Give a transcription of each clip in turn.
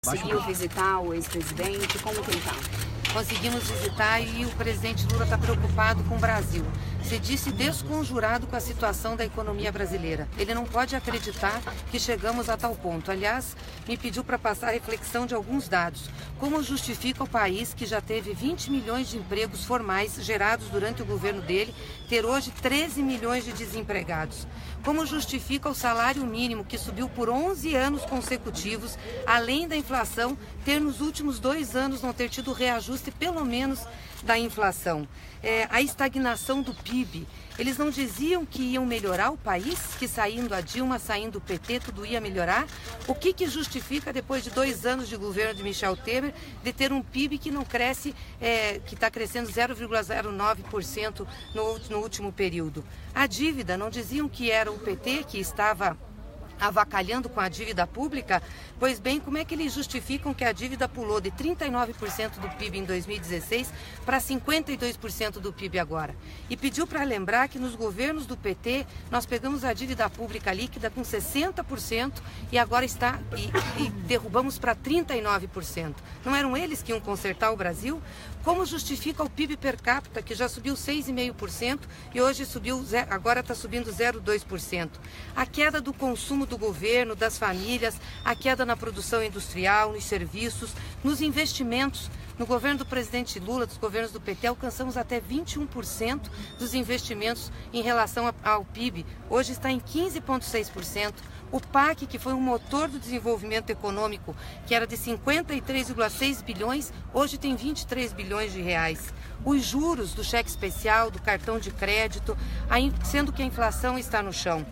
Conseguiu visitar o ex-presidente? Como que ele está? Conseguimos visitar e o presidente Lula está preocupado com o Brasil. Se disse desconjurado com a situação da economia brasileira. Ele não pode acreditar que chegamos a tal ponto. Aliás, me pediu para passar a reflexão de alguns dados. Como justifica o país que já teve 20 milhões de empregos formais gerados durante o governo dele, ter hoje 13 milhões de desempregados? Como justifica o salário mínimo, que subiu por 11 anos consecutivos, além da inflação, ter nos últimos 2 anos não ter tido reajuste pelo menos da inflação? A estagnação do PIB. Eles não diziam que iam melhorar o país, que saindo a Dilma, saindo o PT, tudo ia melhorar? O que justifica, depois de 2 anos de governo de Michel Temer, de ter um PIB que não cresce, que está crescendo 0,09% no último período? A dívida, não diziam que era o PT que estava avacalhando com a dívida pública? Pois bem, como é que eles justificam que a dívida pulou de 39% do PIB em 2016 para 52% do PIB agora? E pediu para lembrar que nos governos do PT nós pegamos a dívida pública líquida com 60% e agora e derrubamos para 39%. Não eram eles que iam consertar o Brasil? Como justifica o PIB per capita, que já subiu 6,5% e hoje agora está subindo 0,2%? A queda do consumo do governo, das famílias, a queda na produção industrial, nos serviços, nos investimentos. No governo do presidente Lula, dos governos do PT, alcançamos até 21% dos investimentos em relação ao PIB. Hoje está em 15,6%. O PAC, que foi um motor do desenvolvimento econômico, que era de 53,6 bilhões, hoje tem 23 bilhões de reais. Os juros do cheque especial, do cartão de crédito, sendo que a inflação está no chão.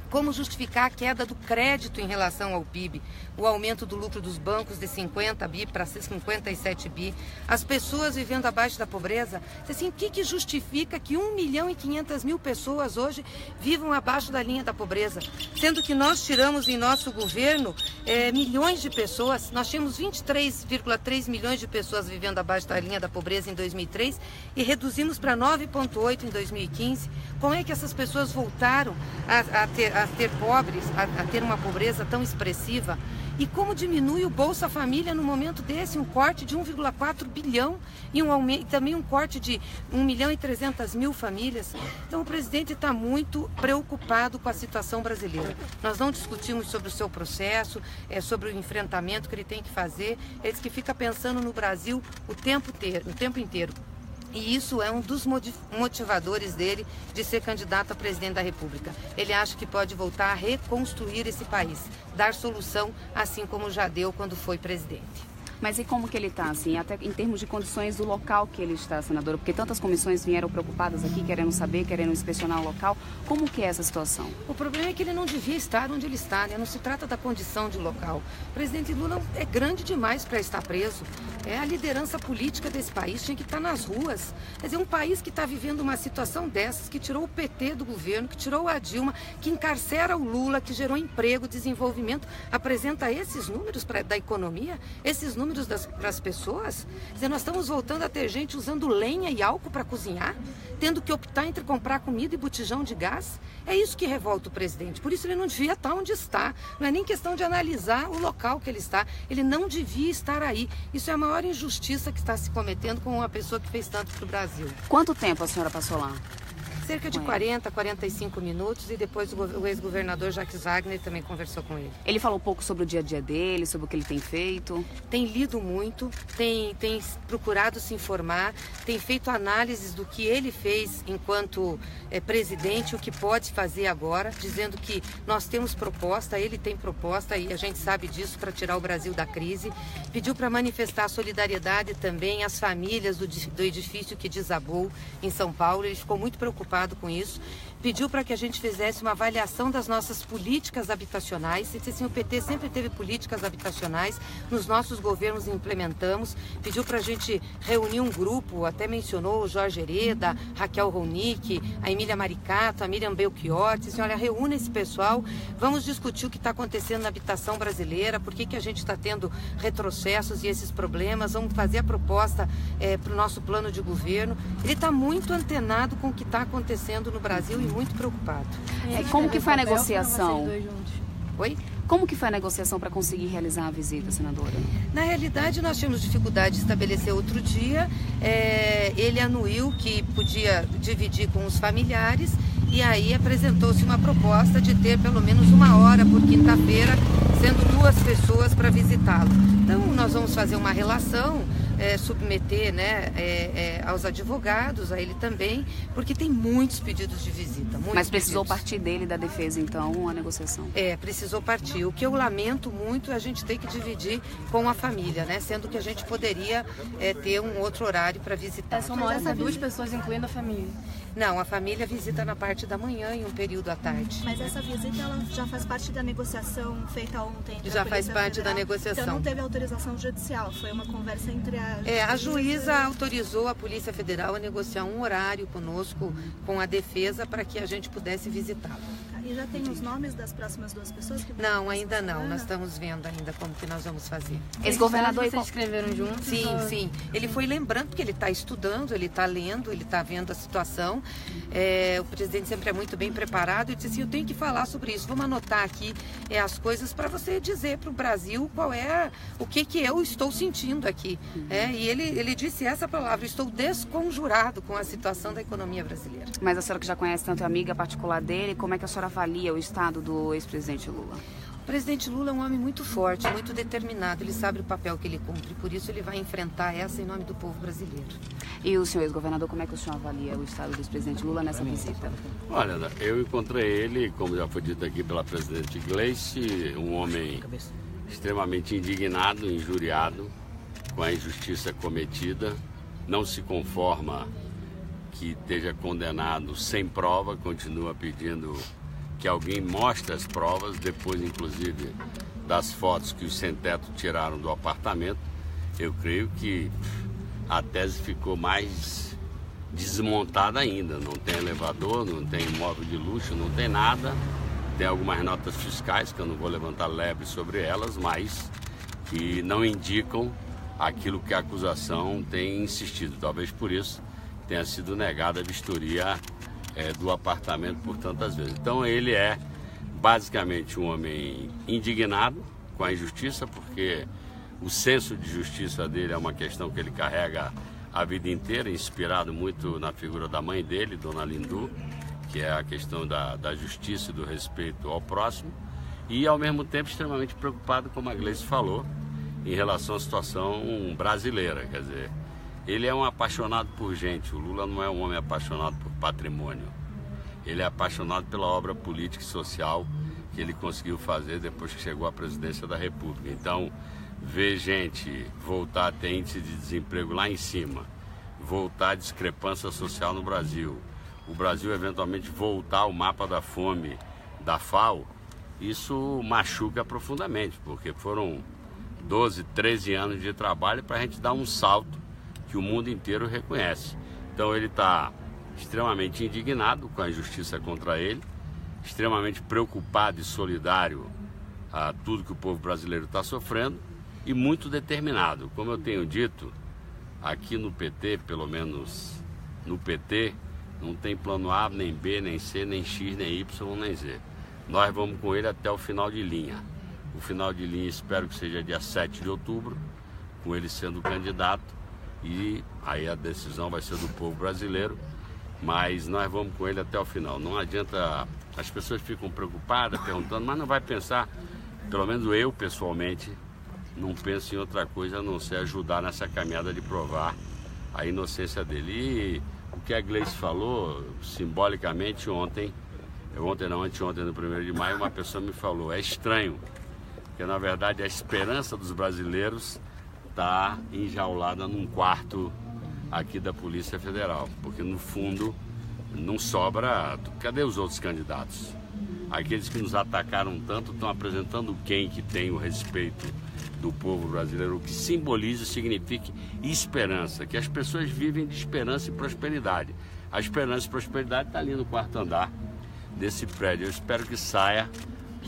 Como justificar a queda do crédito em relação ao PIB? O aumento do lucro dos bancos de 50 bi para 57 bi? As pessoas vivendo abaixo da pobreza? Assim, o que justifica que 1.500.000 pessoas hoje vivam abaixo da linha da pobreza? Sendo que nós tiramos em nosso governo milhões de pessoas. Nós tínhamos 23,3 milhões de pessoas vivendo abaixo da linha da pobreza em 2003 e reduzimos para 9,8 em 2015. Como é que essas pessoas voltaram a ter uma pobreza tão expressiva? E como diminui o Bolsa Família no momento desse, um corte de 1,4 bilhão e também um corte de 1.300.000 famílias? Então o presidente está muito preocupado com a situação brasileira. Nós não discutimos sobre o seu processo, sobre o enfrentamento que ele tem que fazer. Ele diz que fica pensando no Brasil o tempo inteiro. E isso é um dos motivadores dele de ser candidato a presidente da República. Ele acha que pode voltar a reconstruir esse país, dar solução, assim como já deu quando foi presidente. Mas e como que ele está, assim, até em termos de condições do local que ele está, senadora? Porque tantas comissões vieram preocupadas aqui, querendo saber, querendo inspecionar o local. Como que é essa situação? O problema é que ele não devia estar onde ele está, né? Não se trata da condição de local. O presidente Lula é grande demais para estar preso. A liderança política desse país tinha que estar nas ruas. Quer dizer, um país que está vivendo uma situação dessas, que tirou o PT do governo, que tirou a Dilma, que encarcera o Lula, que gerou emprego, desenvolvimento, apresenta esses números da economia, esses números para as pessoas? Quer dizer, nós estamos voltando a ter gente usando lenha e álcool para cozinhar, tendo que optar entre comprar comida e botijão de gás. É isso que revolta o presidente. Por isso ele não devia estar onde está. Não é nem questão de analisar o local que ele está. Ele não devia estar aí. Isso é a maior injustiça que está se cometendo com uma pessoa que fez tanto para o Brasil. Quanto tempo a senhora passou lá? Cerca de 40, 45 minutos, e depois o ex-governador Jacques Wagner também conversou com ele. Ele falou um pouco sobre o dia a dia dele, sobre o que ele tem feito? Tem lido muito, tem procurado se informar, tem feito análises do que ele fez enquanto presidente, o que pode fazer agora, dizendo que nós temos proposta, ele tem proposta e a gente sabe disso para tirar o Brasil da crise. Pediu para manifestar solidariedade também às famílias do edifício que desabou em São Paulo. Ele ficou muito preocupado com isso, pediu para que a gente fizesse uma avaliação das nossas políticas habitacionais. Ele disse assim, o PT sempre teve políticas habitacionais, nos nossos governos implementamos, pediu para a gente reunir um grupo, até mencionou o Jorge Hereda, Raquel Ronick, a Emília Maricato, a Miriam Belchior, disse assim, olha, reúna esse pessoal, vamos discutir o que está acontecendo na habitação brasileira, por que a gente está tendo retrocessos e esses problemas, vamos fazer a proposta para o nosso plano de governo. Ele está muito antenado com o que está acontecendo no Brasil e muito preocupado. Como que foi a negociação? Oi? Como que foi a negociação para conseguir realizar a visita, senadora? Na realidade, nós tínhamos dificuldade de estabelecer outro dia. Ele anuiu que podia dividir com os familiares e aí apresentou-se uma proposta de ter pelo menos 1 hora por quinta-feira, sendo 2 pessoas para visitá-lo. Então, nós vamos fazer uma relação, submeter, né, aos advogados, a ele também, porque tem muitos pedidos de visita. Mas precisou partir dele, da defesa, então, a negociação? Precisou partir. O que eu lamento muito é a gente ter que dividir com a família, né, sendo que a gente poderia ter um outro horário para visitar. São 1 hora para 2 pessoas, incluindo a família? Não, a família visita na parte da manhã e um período à tarde. Mas essa visita ela já faz parte da negociação feita ontem? Já faz parte da negociação. Então não teve autorização judicial, foi uma conversa entre a juíza autorizou a Polícia Federal a negociar um horário conosco, com a defesa, para que a gente pudesse visitá-lo. E já tem os nomes das próximas 2 pessoas? Não, ainda não. Nós estamos vendo ainda como que nós vamos fazer. Ex-governador, vocês escreveram juntos? Sim. Ele foi lembrando, porque ele está estudando, ele está lendo, ele está vendo a situação. O presidente sempre é muito bem preparado e disse assim, eu tenho que falar sobre isso. Vamos anotar aqui as coisas para você dizer para o Brasil o que eu estou sentindo aqui. E ele disse essa palavra, estou desconjurado com a situação da economia brasileira. Mas a senhora que já conhece tanto a amiga particular dele, como é que a senhora avalia o estado do ex-presidente Lula? O presidente Lula é um homem muito forte, muito determinado, ele sabe o papel que ele cumpre, por isso ele vai enfrentar essa em nome do povo brasileiro. E o senhor ex-governador, como é que o senhor avalia o estado do ex-presidente Lula nessa visita? Olha, eu encontrei ele, como já foi dito aqui pela presidente Gleice, um homem extremamente indignado, injuriado com a injustiça cometida, não se conforma que esteja condenado sem prova, continua pedindo que alguém mostre as provas, depois inclusive das fotos que os sem-teto tiraram do apartamento. Eu creio que a tese ficou mais desmontada ainda, não tem elevador, não tem imóvel de luxo, não tem nada, tem algumas notas fiscais que eu não vou levantar lebre sobre elas, mas que não indicam aquilo que a acusação tem insistido, talvez por isso tenha sido negada a vistoria do apartamento por tantas vezes. Então ele é basicamente um homem indignado com a injustiça, porque o senso de justiça dele é uma questão que ele carrega a vida inteira, inspirado muito na figura da mãe dele, Dona Lindu, que é a questão da justiça e do respeito ao próximo, e ao mesmo tempo extremamente preocupado, como a Gleice falou, em relação à situação brasileira. Quer dizer, ele é um apaixonado por gente. O Lula não é um homem apaixonado por patrimônio. Ele é apaixonado pela obra política e social que ele conseguiu fazer depois que chegou à presidência da República. Então, ver gente voltar a ter índice de desemprego lá em cima, voltar a discrepância social no Brasil, o Brasil eventualmente voltar ao mapa da fome da FAO, isso machuca profundamente, porque foram 12, 13 anos de trabalho para a gente dar um salto que o mundo inteiro reconhece. Então ele está extremamente indignado com a injustiça contra ele, extremamente preocupado e solidário a tudo que o povo brasileiro está sofrendo e muito determinado. Como eu tenho dito, aqui no PT, pelo menos no PT, não tem plano A, nem B, nem C, nem X, nem Y, nem Z. Nós vamos com ele até o final de linha. O final de linha espero que seja dia 7 de outubro, com ele sendo candidato, e aí a decisão vai ser do povo brasileiro, mas nós vamos com ele até o final. Não adianta, as pessoas ficam preocupadas, perguntando, mas não vai pensar, pelo menos eu pessoalmente, não penso em outra coisa a não ser ajudar nessa caminhada de provar a inocência dele. E o que a Gleice falou, simbolicamente, anteontem, no 1º de maio, uma pessoa me falou, é estranho, porque na verdade a esperança dos brasileiros está enjaulada num quarto aqui da Polícia Federal, porque no fundo não sobra, cadê os outros candidatos? Aqueles que nos atacaram tanto estão apresentando quem que tem o respeito do povo brasileiro, o que simboliza, significa esperança, que as pessoas vivem de esperança e prosperidade. A esperança e prosperidade está ali no 4º andar desse prédio. Eu espero que saia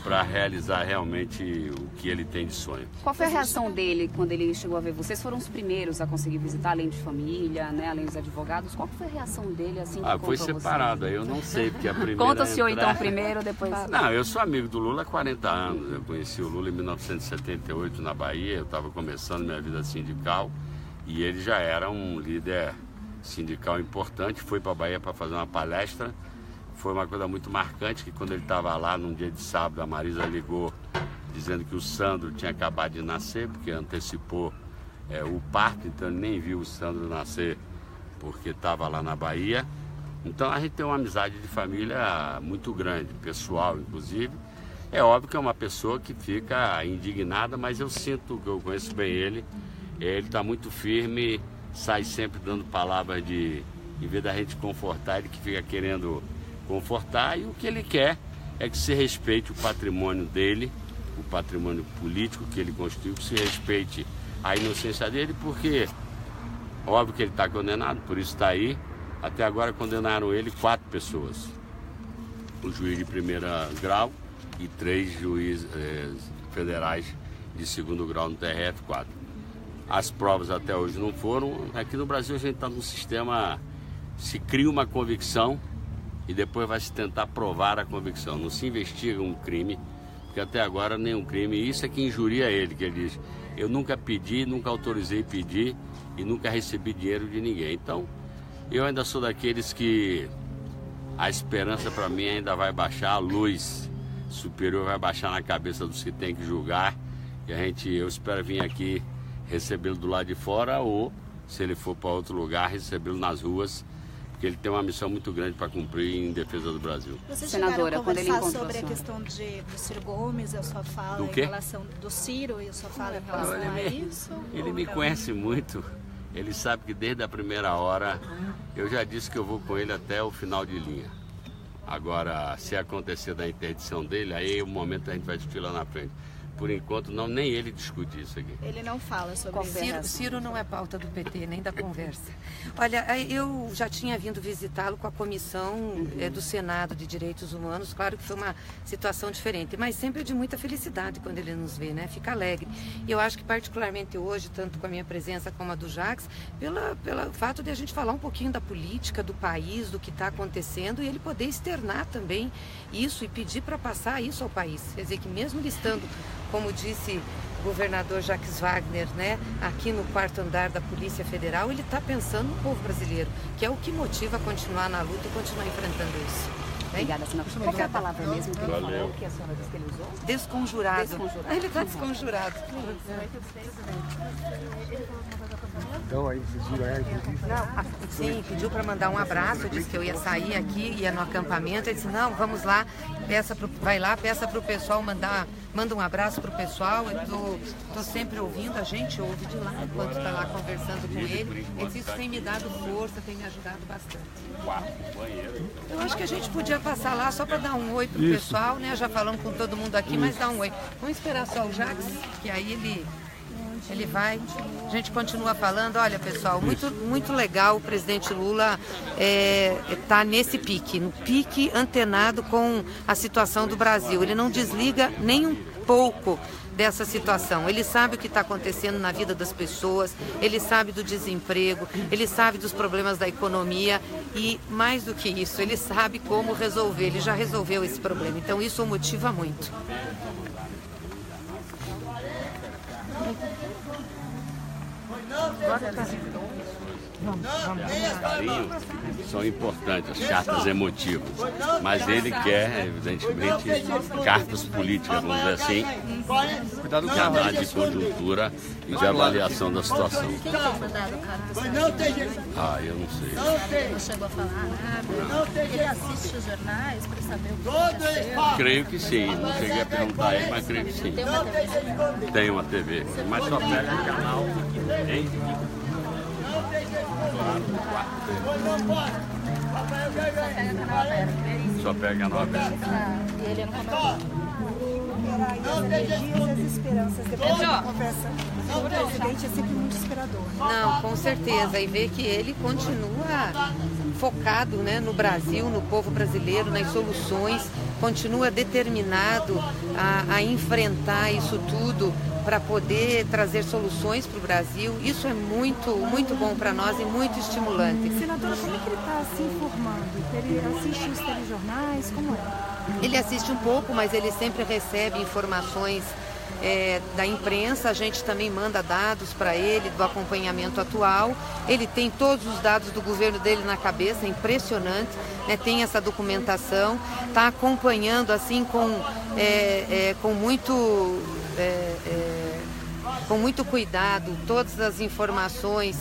para realizar realmente o que ele tem de sonho. Qual foi a reação dele quando ele chegou a ver vocês? Foram os primeiros a conseguir visitar, além de família, né, além dos advogados. Qual foi a reação dele assim que foi separado, aí eu não sei, porque a primeira... Conta o senhor então primeiro, depois... Não, eu sou amigo do Lula há 40 anos. Eu conheci o Lula em 1978 na Bahia, eu estava começando minha vida sindical e ele já era um líder sindical importante, foi para a Bahia para fazer uma palestra. Foi uma coisa muito marcante que quando ele estava lá num dia de sábado, a Marisa ligou dizendo que o Sandro tinha acabado de nascer, porque antecipou o parto, então ele nem viu o Sandro nascer porque estava lá na Bahia. Então a gente tem uma amizade de família muito grande, pessoal inclusive. É óbvio que é uma pessoa que fica indignada, mas eu sinto que eu conheço bem ele. Ele está muito firme, sai sempre dando palavras de... Em vez da gente confortar, ele que fica querendo confortar, e o que ele quer é que se respeite o patrimônio dele, o patrimônio político que ele construiu, que se respeite a inocência dele, porque óbvio que ele está condenado, por isso está aí. Até agora condenaram ele 4 pessoas, o juiz de primeiro grau e 3 juízes federais de segundo grau no TRF4. As provas até hoje não foram. Aqui no Brasil a gente está num sistema, se cria uma convicção e depois vai se tentar provar a convicção. Não se investiga um crime, porque até agora nenhum crime. E isso é que injuria ele, que ele diz: eu nunca pedi, nunca autorizei pedir e nunca recebi dinheiro de ninguém. Então, eu ainda sou daqueles que a esperança para mim ainda vai baixar, a luz superior vai baixar na cabeça dos que tem que julgar. E eu espero vir aqui recebê-lo do lado de fora, ou, se ele for para outro lugar, recebê-lo nas ruas, porque ele tem uma missão muito grande para cumprir em defesa do Brasil. Vocês Senadora, quando ele encontrou sobre a questão do Ciro Gomes e a sua fala em relação do Ciro e a sua fala em relação a isso? Ele me conhece muito, ele sabe que desde a primeira hora eu já disse que eu vou com ele até o final de linha. Agora, se acontecer da interdição dele, aí é o momento a gente vai discutir lá na frente. Por enquanto, nem ele discute isso aqui. Ele não fala sobre isso. Ciro não é pauta do PT, nem da conversa. Olha, eu já tinha vindo visitá-lo com a Comissão do Senado de Direitos Humanos. Claro que foi uma situação diferente, mas sempre de muita felicidade quando ele nos vê, né? Fica alegre. E eu acho que particularmente hoje, tanto com a minha presença como a do Jacques, pelo fato de a gente falar um pouquinho da política, do país, do que está acontecendo, e ele poder externar também isso e pedir para passar isso ao país. Quer dizer, que mesmo ele estando, como disse o governador Jacques Wagner, né, aqui no 4º andar da Polícia Federal, ele está pensando no povo brasileiro, que é o que motiva a continuar na luta e continuar enfrentando isso. Obrigada, senadora. Qual é a palavra mesmo que ele falou, que a senhora disse que ele usou? Desconjurado. Ele está desconjurado. Então aí pediram a entrevista? Sim, pediu para mandar um abraço, disse que eu ia sair aqui, ia no acampamento. Ele disse: não, vamos lá, vai lá, peça para o pessoal manda um abraço para o pessoal. Eu tô sempre ouvindo, a gente ouve de lá enquanto está lá conversando com ele. Ele disse: isso tem me dado força, tem me ajudado bastante. Eu acho que a gente podia passar lá só para dar um oi pro pessoal, né? Já falamos com todo mundo aqui, mas dar um oi. Vamos esperar só o Jacques, que aí ele vai. A gente continua falando. Olha, pessoal, muito legal. O presidente Lula está nesse pique, no pique antenado com a situação do Brasil. Ele não desliga nem um pouco dessa situação. Ele sabe o que está acontecendo na vida das pessoas, ele sabe do desemprego, ele sabe dos problemas da economia e, mais do que isso, ele sabe como resolver. Ele já resolveu esse problema. Então, isso o motiva muito. São importantes, as cartas emotivas, mas ele quer, evidentemente, cartas políticas, vamos dizer assim, de análise de conjuntura e de avaliação da situação. Quem tem mandado cartas? Eu não sei. Não chegou a falar nada? Ele assiste os jornais para saber o que aconteceu? Creio que sim, não cheguei a perguntar a ele, mas creio que sim. Tem uma TV? Tem uma TV, mas só pega o canal que tem. Só pega canal aberto. E ele não comentou. As energias e as esperanças depois de uma conversa com o presidente é sempre muito inspirador. Não, com certeza. E ver que ele continua focado, né, no Brasil, no povo brasileiro, nas soluções, continua determinado a enfrentar isso tudo para poder trazer soluções para o Brasil. Isso é muito bom para nós e muito estimulante. Senadora, como é que ele está se informando? Ele assiste os telejornais? Como é? Ele assiste um pouco, mas ele sempre recebe informações da imprensa. A gente também manda dados para ele do acompanhamento atual. Ele tem todos os dados do governo dele na cabeça, é impressionante, né? Tem essa documentação, está acompanhando assim com muito cuidado todas as informações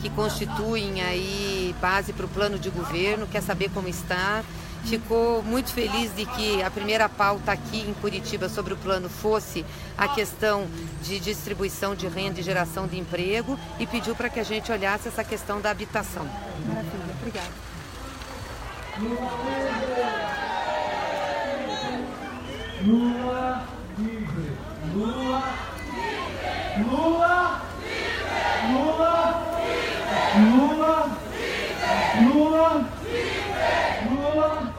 que constituem aí base para o plano de governo, quer saber como está. Ficou muito feliz de que a primeira pauta aqui em Curitiba sobre o plano fosse a questão de distribuição de renda e geração de emprego e pediu para que a gente olhasse essa questão da habitação. Maravilha, obrigada. Lula livre! Lula livre! Lula livre! Lula livre! Lula livre! Lula livre! Lula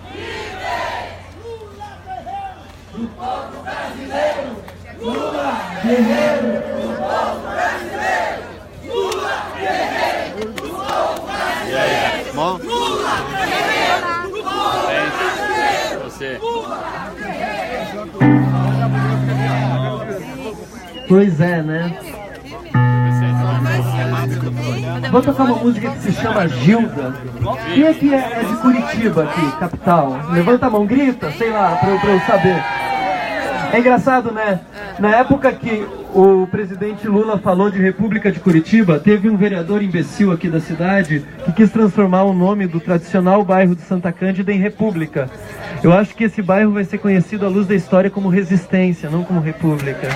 do povo brasileiro! Lula guerreiro do povo brasileiro! Lula guerreiro do povo brasileiro! Bom? Lula guerreiro do povo brasileiro! Você. Pois é, né? Vou tocar uma música que se chama Gilda. Quem é que é de Curitiba aqui, capital? Levanta a mão, grita, sei lá, pra eu saber. É engraçado, né? Na época que o presidente Lula falou de República de Curitiba, teve um vereador imbecil aqui da cidade que quis transformar o nome do tradicional bairro de Santa Cândida em República. Eu acho que esse bairro vai ser conhecido à luz da história como Resistência, não como República.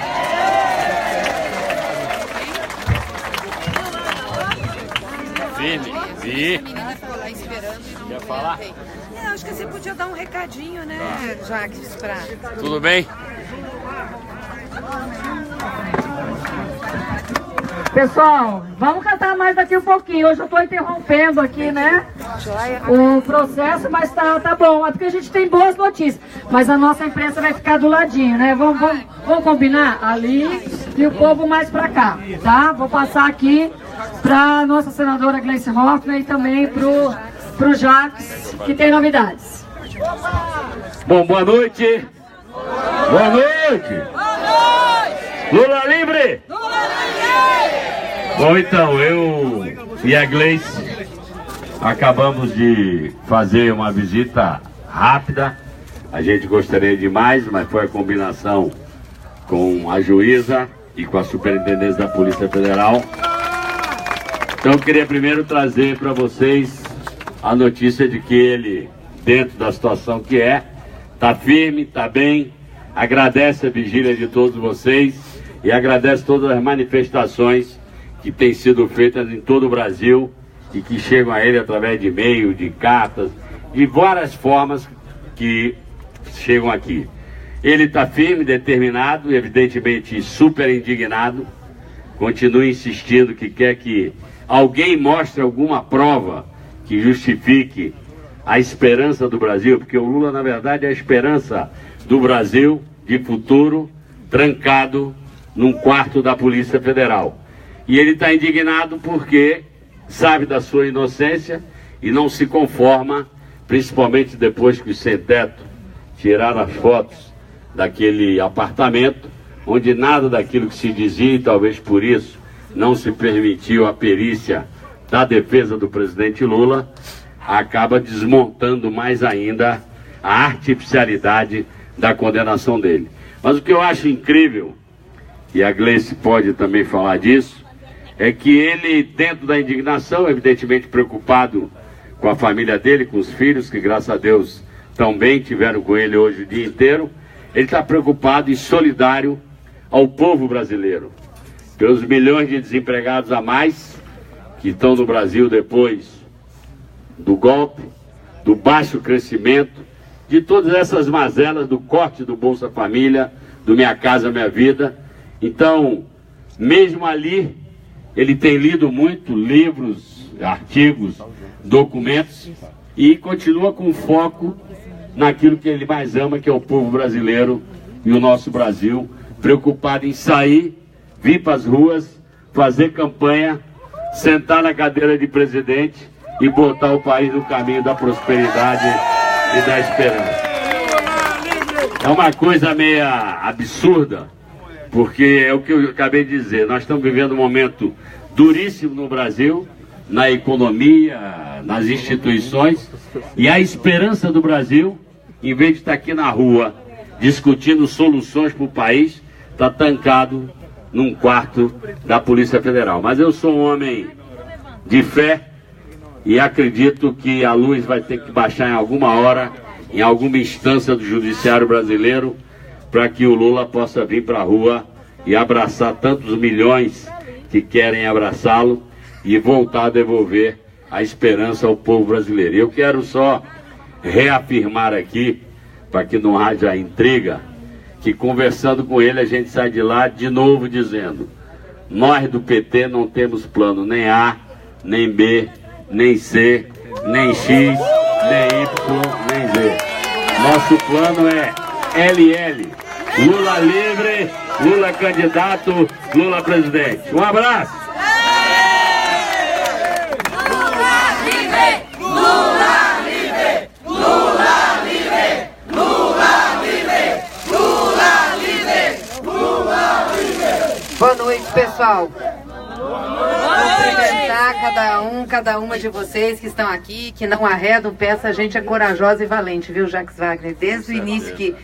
Firme. A menina ficou lá esperando e não Quer falar? Acho que você podia dar um recadinho, né, Jacques, pra... Tudo bem? Pessoal, vamos cantar mais daqui um pouquinho. Hoje eu estou interrompendo aqui, né, o processo, mas tá bom. É porque a gente tem boas notícias. Mas a nossa imprensa vai ficar do ladinho, né? Vamos combinar? Ali e o povo mais pra cá, tá? Vou passar aqui pra nossa senadora Gleice Hoffmann e também pro Jacques, que tem novidades. Bom, boa noite. Boa noite. Lula livre! Bom, então, eu e a Gleice acabamos de fazer uma visita rápida. A gente gostaria de mais, mas foi a combinação com a juíza e com a superintendência da Polícia Federal. Então eu queria primeiro trazer para vocês a notícia de que ele, dentro da situação que está firme, está bem, agradece a vigília de todos vocês e agradece todas as manifestações que têm sido feitas em todo o Brasil e que chegam a ele através de e-mail, de cartas, de várias formas que chegam aqui. Ele está firme, determinado, evidentemente super indignado, continua insistindo que quer que alguém mostre alguma prova que justifique a esperança do Brasil, porque o Lula, na verdade, é a esperança do Brasil de futuro, trancado num quarto da Polícia Federal. E ele está indignado porque sabe da sua inocência e não se conforma, principalmente depois que os sem-teto tiraram as fotos daquele apartamento, onde nada daquilo que se dizia, e talvez por isso não se permitiu a perícia da defesa do presidente Lula, acaba desmontando mais ainda a artificialidade da condenação dele. Mas o que eu acho incrível, e a Gleice pode também falar disso, é que ele, dentro da indignação, evidentemente preocupado com a família dele, com os filhos, que graças a Deus também tiveram com ele hoje o dia inteiro, ele está preocupado e solidário ao povo brasileiro, pelos milhões de desempregados a mais que estão no Brasil depois do golpe, do baixo crescimento, de todas essas mazelas, do corte do Bolsa Família, do Minha Casa Minha Vida. Então, mesmo ali, ele tem lido muito livros, artigos, documentos e continua com foco naquilo que ele mais ama, que é o povo brasileiro e o nosso Brasil, preocupado em sair, vir para as ruas, fazer campanha, sentar na cadeira de presidente e botar o país no caminho da prosperidade e da esperança. É uma coisa meio absurda, porque é o que eu acabei de dizer, nós estamos vivendo um momento duríssimo no Brasil, na economia, nas instituições, e a esperança do Brasil, em vez de estar aqui na rua discutindo soluções para o país, está tancado num quarto da Polícia Federal. Mas eu sou um homem de fé e acredito que a luz vai ter que baixar em alguma hora, em alguma instância do judiciário brasileiro, para que o Lula possa vir para a rua e abraçar tantos milhões que querem abraçá-lo e voltar a devolver a esperança ao povo brasileiro. E eu quero só reafirmar aqui, para que não haja intriga, que conversando com ele a gente sai de lá de novo dizendo: nós do PT não temos plano nem A, nem B, nem C, nem X, nem Y, nem Z. Nosso plano é LL, Lula livre, Lula candidato, Lula presidente. Um abraço! Lula livre! Lula livre! Lula livre! Lula livre! Lula livre! Lula livre! Boa noite, pessoal. Cumprimentar cada uma de vocês que estão aqui, que não arredam peça, a gente é corajosa e valente, viu, Jacques Wagner? Desde o início que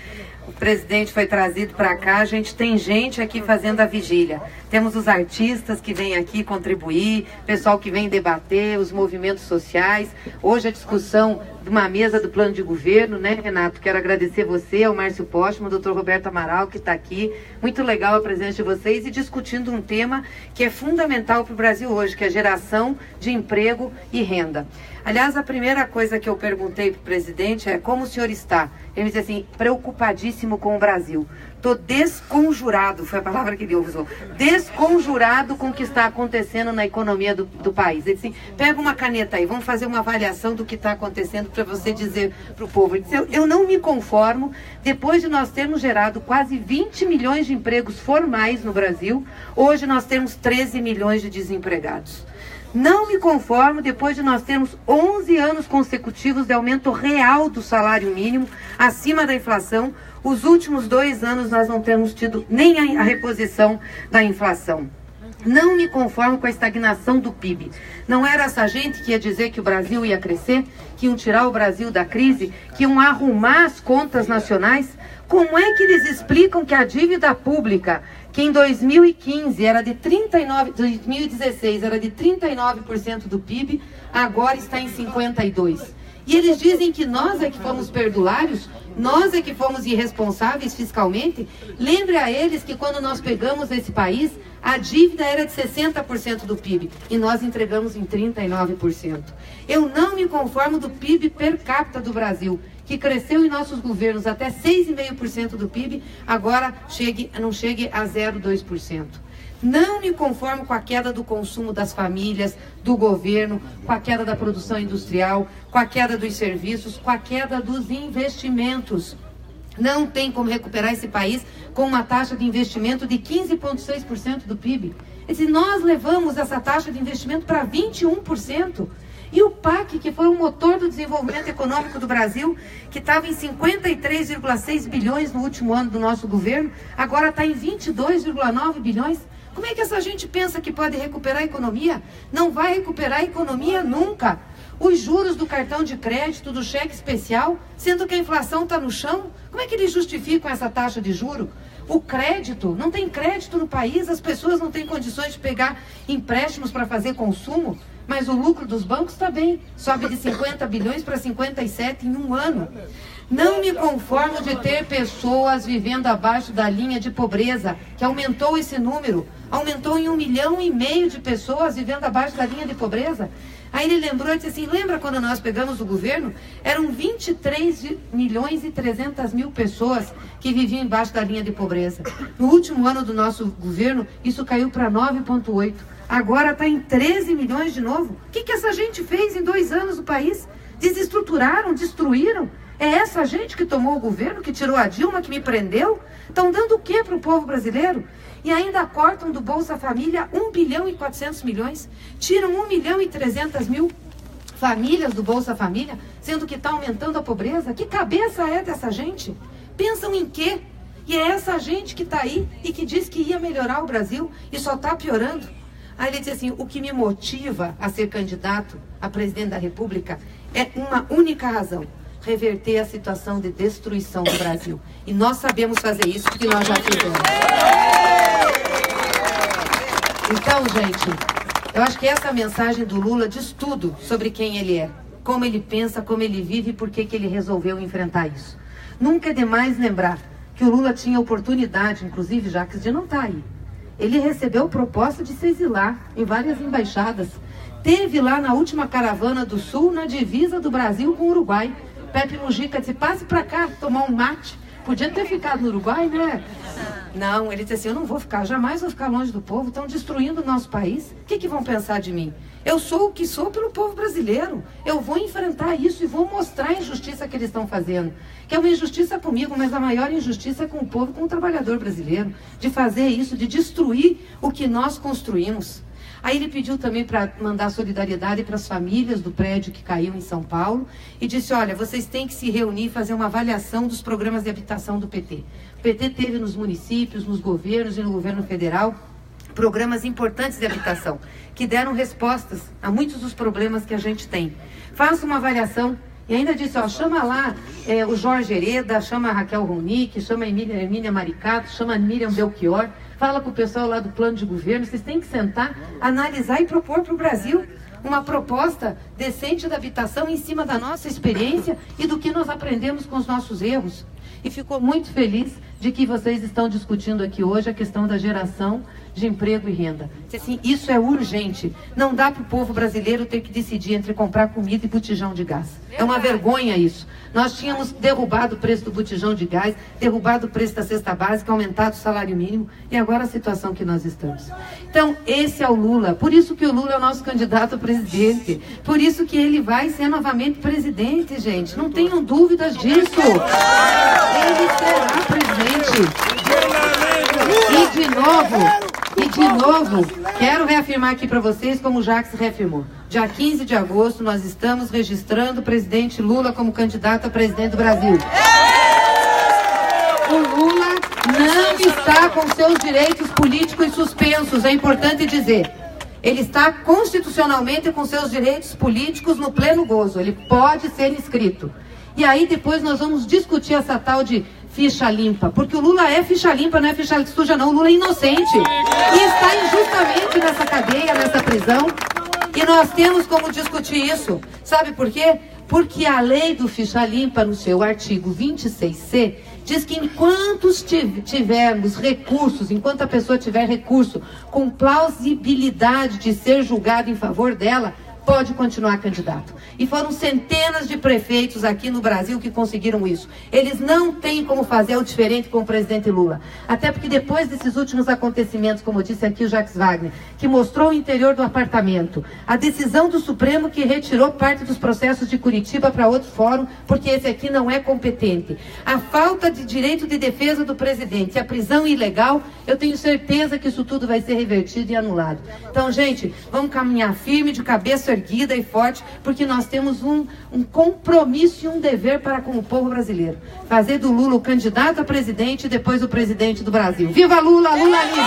o presidente foi trazido para cá, a gente tem gente aqui fazendo a vigília. Temos os artistas que vêm aqui contribuir, pessoal que vem debater, os movimentos sociais. Hoje a discussão de uma mesa do plano de governo, né, Renato? Quero agradecer você, ao Márcio Postman, ao doutor Roberto Amaral, que está aqui. Muito legal a presença de vocês e discutindo um tema que é fundamental para o Brasil hoje, que é a geração de emprego e renda. Aliás, a primeira coisa que eu perguntei para o presidente é: como o senhor está? Ele me disse assim: preocupadíssimo com o Brasil. Estou desconjurado, foi a palavra que ele usou, desconjurado com o que está acontecendo na economia do país. Ele disse assim: pega uma caneta aí, vamos fazer uma avaliação do que está acontecendo para você dizer para o povo. Ele disse: eu não me conformo, depois de nós termos gerado quase 20 milhões de empregos formais no Brasil, hoje nós temos 13 milhões de desempregados. Não me conformo depois de nós termos 11 anos consecutivos de aumento real do salário mínimo, acima da inflação. Os últimos 2 anos nós não temos tido nem a reposição da inflação. Não me conformo com a estagnação do PIB. Não era essa gente que ia dizer que o Brasil ia crescer, que iam tirar o Brasil da crise, que iam arrumar as contas nacionais? Como é que eles explicam que a dívida pública, que em 2015 era de 2016 era de 39% do PIB, agora está em 52%. E eles dizem que nós é que fomos perdulários, nós é que fomos irresponsáveis fiscalmente. Lembre a eles que quando nós pegamos esse país, a dívida era de 60% do PIB e nós entregamos em 39%. Eu não me conformo do PIB per capita do Brasil, que cresceu em nossos governos até 6,5% do PIB, agora não chegue a 0,2%. Não me conformo com a queda do consumo das famílias, do governo, com a queda da produção industrial, com a queda dos serviços, com a queda dos investimentos. Não tem como recuperar esse país com uma taxa de investimento de 15,6% do PIB. E nós levamos essa taxa de investimento para 21%. E o PAC, que foi o motor do desenvolvimento econômico do Brasil, que estava em 53,6 bilhões no último ano do nosso governo, agora está em 22,9 bilhões. Como é que essa gente pensa que pode recuperar a economia? Não vai recuperar a economia nunca. Os juros do cartão de crédito, do cheque especial, sendo que a inflação está no chão, como é que eles justificam essa taxa de juro? O crédito, não tem crédito no país, as pessoas não têm condições de pegar empréstimos para fazer consumo, mas o lucro dos bancos está bem, sobe de 50 bilhões para 57 em um ano. Não me conformo de ter pessoas vivendo abaixo da linha de pobreza, que aumentou esse número, aumentou em 1,5 milhão de pessoas vivendo abaixo da linha de pobreza. Aí ele lembrou e disse assim: lembra quando nós pegamos o governo? Eram 23.300.000 pessoas que viviam embaixo da linha de pobreza. No último ano do nosso governo, isso caiu para 9,8. Agora está em 13 milhões de novo. O que essa gente fez em 2 anos no país? Desestruturaram, destruíram. É essa gente que tomou o governo, que tirou a Dilma, que me prendeu? Estão dando o que para o povo brasileiro? E ainda cortam do Bolsa Família 1 bilhão e 400 milhões. Tiram 1 milhão e 300 mil famílias do Bolsa Família, sendo que está aumentando a pobreza. Que cabeça é dessa gente? Pensam em quê? E é essa gente que está aí e que diz que ia melhorar o Brasil e só está piorando. Aí ele diz assim, o que me motiva a ser candidato a presidente da República é uma única razão: reverter a situação de destruição do Brasil. E nós sabemos fazer isso porque nós já fizemos. Então, gente, eu acho que essa mensagem do Lula diz tudo sobre quem ele é, como ele pensa, como ele vive e por que ele resolveu enfrentar isso. Nunca é demais lembrar que o Lula tinha oportunidade, inclusive, Jacques, de não estar aí. Ele recebeu proposta de se exilar em várias embaixadas. Teve lá na última caravana do Sul, na divisa do Brasil com o Uruguai. Pepe Mujica disse, passe para cá, tomar um mate. Podia ter ficado no Uruguai, né? Não, ele disse assim, eu não vou ficar, jamais vou ficar longe do povo, estão destruindo o nosso país. O que vão pensar de mim? Eu sou o que sou pelo povo brasileiro. Eu vou enfrentar isso e vou mostrar a injustiça que eles estão fazendo. Que é uma injustiça comigo, mas a maior injustiça é com o povo, com o trabalhador brasileiro. De fazer isso, de destruir o que nós construímos. Aí ele pediu também para mandar solidariedade para as famílias do prédio que caiu em São Paulo e disse, olha, vocês têm que se reunir e fazer uma avaliação dos programas de habitação do PT. O PT teve nos municípios, nos governos e no governo federal programas importantes de habitação que deram respostas a muitos dos problemas que a gente tem. Faça uma avaliação. E ainda disse, ó, chama lá o Jorge Hereda, chama a Raquel Ronick, chama a Emília Maricato, chama a Miriam Belchior, fala com o pessoal lá do plano de governo, vocês têm que sentar, analisar e propor para o Brasil uma proposta decente da habitação em cima da nossa experiência e do que nós aprendemos com os nossos erros. E ficou muito feliz de que vocês estão discutindo aqui hoje a questão da geração de emprego e renda. Assim, isso é urgente. Não dá para o povo brasileiro ter que decidir entre comprar comida e botijão de gás. É uma vergonha isso. Nós tínhamos derrubado o preço do botijão de gás, derrubado o preço da cesta básica, aumentado o salário mínimo e agora a situação que nós estamos. Então, esse é o Lula. Por isso que o Lula é o nosso candidato a presidente. Por isso que ele vai ser novamente presidente, gente. Não tenham dúvidas disso. Ele será presidente. E de novo, quero reafirmar aqui para vocês, como o Jacques reafirmou. Dia 15 de agosto, nós estamos registrando o presidente Lula como candidato a presidente do Brasil. O Lula não está com seus direitos políticos suspensos, é importante dizer. Ele está constitucionalmente com seus direitos políticos no pleno gozo. Ele pode ser inscrito. E aí depois nós vamos discutir essa tal de ficha limpa, porque o Lula é ficha limpa, não é ficha suja não, o Lula é inocente e está injustamente nessa cadeia, nessa prisão, e nós temos como discutir isso, sabe por quê? Porque a lei do ficha limpa, no seu artigo 26C, diz que enquanto tivermos recursos, enquanto a pessoa tiver recurso com plausibilidade de ser julgado em favor dela, pode continuar candidato. E foram centenas de prefeitos aqui no Brasil que conseguiram isso. Eles não têm como fazer o diferente com o presidente Lula. Até porque depois desses últimos acontecimentos, como disse aqui o Jacques Wagner, que mostrou o interior do apartamento, a decisão do Supremo que retirou parte dos processos de Curitiba para outro fórum, porque esse aqui não é competente. A falta de direito de defesa do presidente, a prisão ilegal, eu tenho certeza que isso tudo vai ser revertido e anulado. Então, gente, vamos caminhar firme, de cabeça erguida e forte, porque nós temos um compromisso e um dever para com o povo brasileiro. Fazer do Lula o candidato a presidente e depois o presidente do Brasil. Viva Lula! Lula livre!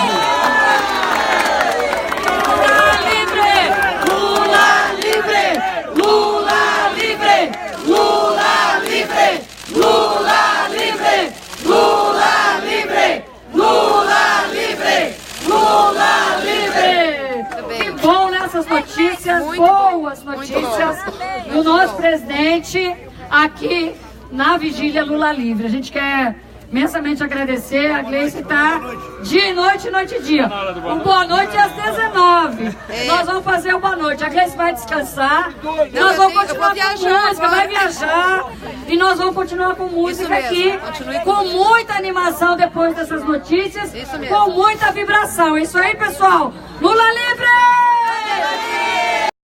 Lula livre! Lula livre! Lula livre! Lula livre! Lula livre! Lula livre! Lula livre! Que bom nessas notícias, boas notícias do nosso presidente aqui na vigília Lula Livre. A gente quer imensamente agradecer a Gleice, está dia e noite, noite e dia. Um boa noite às 19. Nós vamos fazer uma boa noite. A Gleice vai descansar. Nós vamos continuar com música, vai viajar. E nós vamos continuar com música aqui, com muita animação depois dessas notícias, com muita vibração. É isso aí, pessoal. Lula livre!